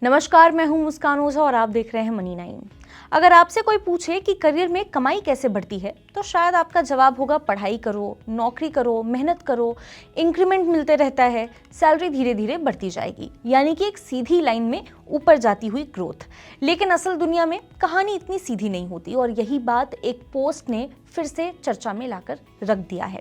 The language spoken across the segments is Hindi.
नमस्कार, मैं हूं मुस्कान ओझा और आप देख रहे हैं मनी 9। अगर आपसे कोई पूछे कि करियर में कमाई कैसे बढ़ती है तो शायद आपका जवाब होगा पढ़ाई करो, नौकरी करो, मेहनत करो, इंक्रीमेंट मिलते रहता है, सैलरी धीरे धीरे बढ़ती जाएगी, यानी कि एक सीधी लाइन में ऊपर जाती हुई ग्रोथ। लेकिन असल दुनिया में कहानी इतनी सीधी नहीं होती और यही बात एक पोस्ट ने फिर से चर्चा में लाकर रख दिया है।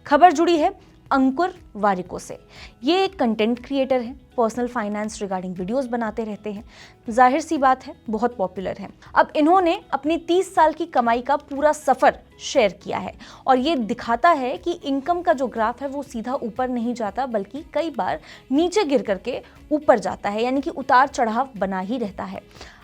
खबर जुड़ी है अंकुर वारिको से। ये एक कंटेंट क्रिएटर है, पर्सनल फाइनेंस रिगार्डिंग वीडियोस बनाते रहते हैं। जाहिर सी बात है, बहुत पॉपुलर है। अब इन्होंने अपनी 30 साल की कमाई का पूरा सफर शेयर किया है और ये दिखाता है कि इनकम का जो ग्राफ है वो सीधा ऊपर नहीं जाता, बल्कि कई बार नीचे गिर करके ऊपर जाता है, यानी कि उतार चढ़ाव बना ही रहता है।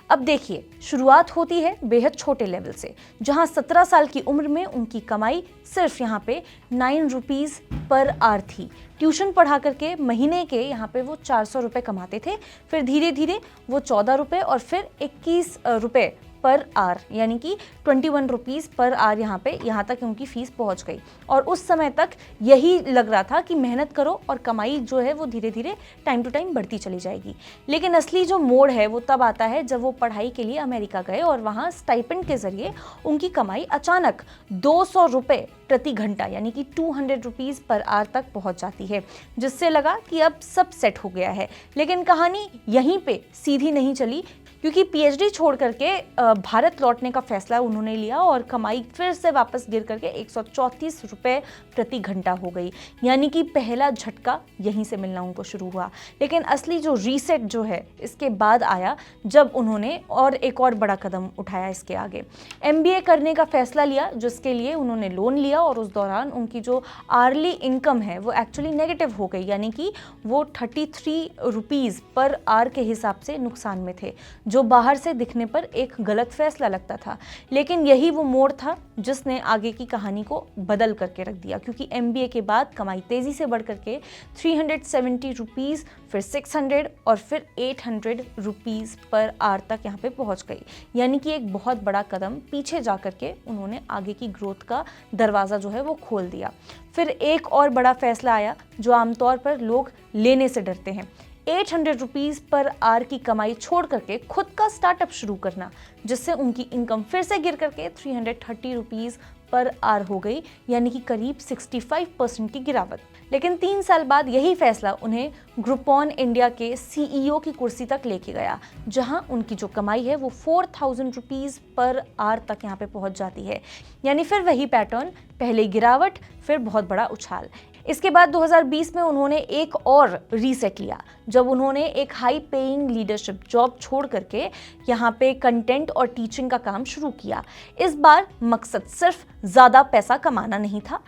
अब देखिए, शुरुआत होती है बेहद छोटे लेवल से, जहां 17 साल की उम्र में उनकी कमाई सिर्फ यहाँ पे 9 रुपीज़ पर आवर थी। ट्यूशन पढ़ा करके महीने के यहाँ पे वो 400 रुपये कमाते थे। फिर धीरे धीरे वो 14 रुपये और फिर 21 रुपये पर आवर, यानी कि 21 रुपीज़ पर आवर यहाँ तक उनकी फीस पहुँच गई। और उस समय तक यही लग रहा था कि मेहनत करो और कमाई जो है वो धीरे धीरे टाइम टू टाइम बढ़ती चली जाएगी। लेकिन असली जो मोड़ है वो तब आता है जब वो पढ़ाई के लिए अमेरिका गए और वहाँ स्टाइपेंड के जरिए उनकी कमाई अचानक 200 रुपये प्रति घंटा, यानी कि 200 रुपीज़ पर आवर तक पहुँच जाती है, जिससे लगा कि अब सब सेट हो गया है। लेकिन कहानी यहीं पे सीधी नहीं चली, क्योंकि पीएचडी छोड़ करके भारत लौटने का फैसला उन्होंने लिया और कमाई फिर से वापस गिर करके 134 रुपये प्रति घंटा हो गई, यानी कि पहला झटका यहीं से मिलना उनको शुरू हुआ। लेकिन असली जो रीसेट जो है इसके बाद आया, जब उन्होंने एक और बड़ा कदम उठाया इसके आगे। एमबीए करने का फैसला लिया, जिसके लिए उन्होंने लोन लिया और उस दौरान उनकी जो आर्ली इनकम है वो एक्चुअली नेगेटिव हो गई, यानी कि वो 33 रुपीज़ पर आवर के हिसाब से नुकसान में थे, जो बाहर से दिखने पर एक गलत फैसला लगता था। लेकिन यही वो मोड़ था जिसने आगे की कहानी को बदल करके रख दिया, क्योंकि एमबीए के बाद कमाई तेजी से बढ़ करके 370 रुपीज़, फिर 600 और फिर 800 रुपीज़ पर आवर तक यहाँ पे पहुँच गई, यानी कि एक बहुत बड़ा कदम पीछे जा करके उन्होंने आगे की ग्रोथ का दरवाज़ा जो है वो खोल दिया। फिर एक और बड़ा फैसला आया जो आमतौर पर लोग लेने से डरते हैं, 800 रुपीज़ पर आवर की कमाई छोड़ करके खुद का स्टार्टअप शुरू करना, जिससे उनकी इनकम फिर से गिर करके 330 रुपीज़ पर आवर हो गई, यानी कि करीब 65% की गिरावट। लेकिन 3 साल बाद यही फैसला उन्हें ग्रुपॉन इंडिया के सीईओ की कुर्सी तक लेके गया, जहां उनकी जो कमाई है वो 4000 रुपीज़ पर आवर तक यहाँ पे पहुंच जाती है, यानी फिर वही पैटर्न, पहले गिरावट फिर बहुत बड़ा उछाल। इसके बाद 2020 में उन्होंने एक और रीसेट लिया, जब उन्होंने एक हाई पेइंग लीडरशिप जॉब छोड़ करके यहाँ पे कंटेंट और टीचिंग का काम शुरू किया। इस बार मकसद सिर्फ ज़्यादा पैसा कमाना नहीं था,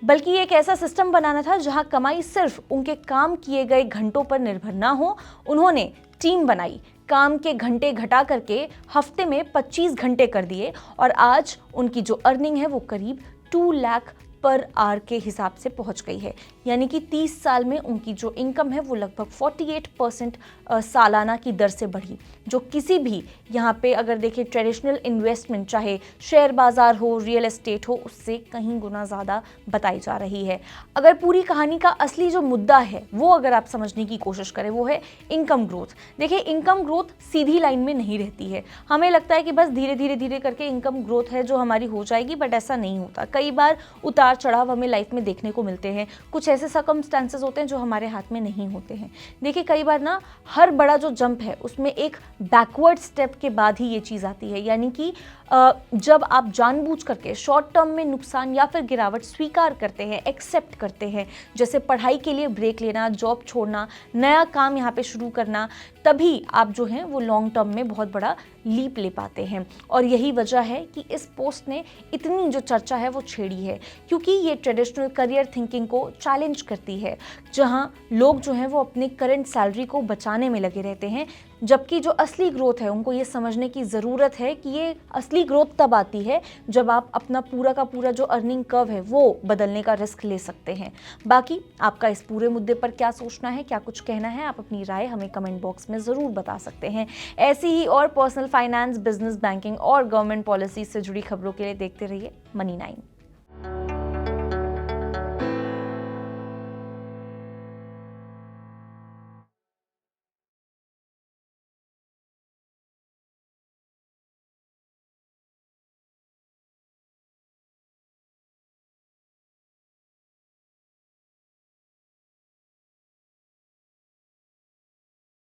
बल्कि एक ऐसा सिस्टम बनाना था जहाँ कमाई सिर्फ उनके काम किए गए घंटों पर निर्भर ना हो। उन्होंने टीम बनाई, काम के घंटे घटा करके हफ्ते में 25 घंटे कर दिए और आज उनकी जो अर्निंग है वो करीब 2 लाख पर आवर के हिसाब से पहुंच गई है, यानी कि 30 साल में उनकी जो इनकम है वो लगभग 48% सालाना की दर से बढ़ी, जो किसी भी यहाँ पे अगर देखें ट्रेडिशनल इन्वेस्टमेंट, चाहे शेयर बाजार हो, रियल एस्टेट हो, उससे कहीं गुना ज़्यादा बताई जा रही है। अगर पूरी कहानी का असली जो मुद्दा है वो अगर आप समझने की कोशिश करें, वो है इनकम ग्रोथ। देखिए, इनकम ग्रोथ सीधी लाइन में नहीं रहती है। हमें लगता है कि बस धीरे धीरे धीरे करके इनकम ग्रोथ है जो हमारी हो जाएगी, बट ऐसा नहीं होता। कई बार उतार चढ़ाव हमें लाइफ में देखने को मिलते हैं, कुछ ऐसे सर्कमस्टेंसेस होते हैं जो हमारे हाथ में नहीं होते हैं। देखिए, कई बार ना हर बड़ा जो जंप है उसमें एक बैकवर्ड स्टेप के बाद ही ये चीज़ आती है, यानी कि जब आप जानबूझ करके शॉर्ट टर्म में नुकसान या फिर गिरावट स्वीकार करते हैं, एक्सेप्ट करते हैं, जैसे पढ़ाई के लिए ब्रेक लेना, जॉब छोड़ना, नया काम यहाँ पे शुरू करना, तभी आप जो हैं वो लॉन्ग टर्म में बहुत बड़ा लीप ले पाते हैं। और यही वजह है कि इस पोस्ट ने इतनी जो चर्चा है वो छेड़ी है, क्योंकि ये ट्रेडिशनल करियर थिंकिंग को चैलेंज करती है, जहाँ लोग जो हैं वो अपने करंट सैलरी को बचाने में लगे रहते हैं, जबकि जो असली ग्रोथ है उनको ये समझने की ज़रूरत है कि ये असली ग्रोथ तब आती है जब आप अपना पूरा का पूरा जो अर्निंग कर्व है वो बदलने का रिस्क ले सकते हैं। बाकी आपका इस पूरे मुद्दे पर क्या सोचना है, क्या कुछ कहना है, आप अपनी राय हमें कमेंट बॉक्स में ज़रूर बता सकते हैं। ऐसी ही और पर्सनल फाइनेंस, बिजनेस, बैंकिंग और गवर्नमेंट पॉलिसी से जुड़ी खबरों के लिए देखते रहिए मनी 9।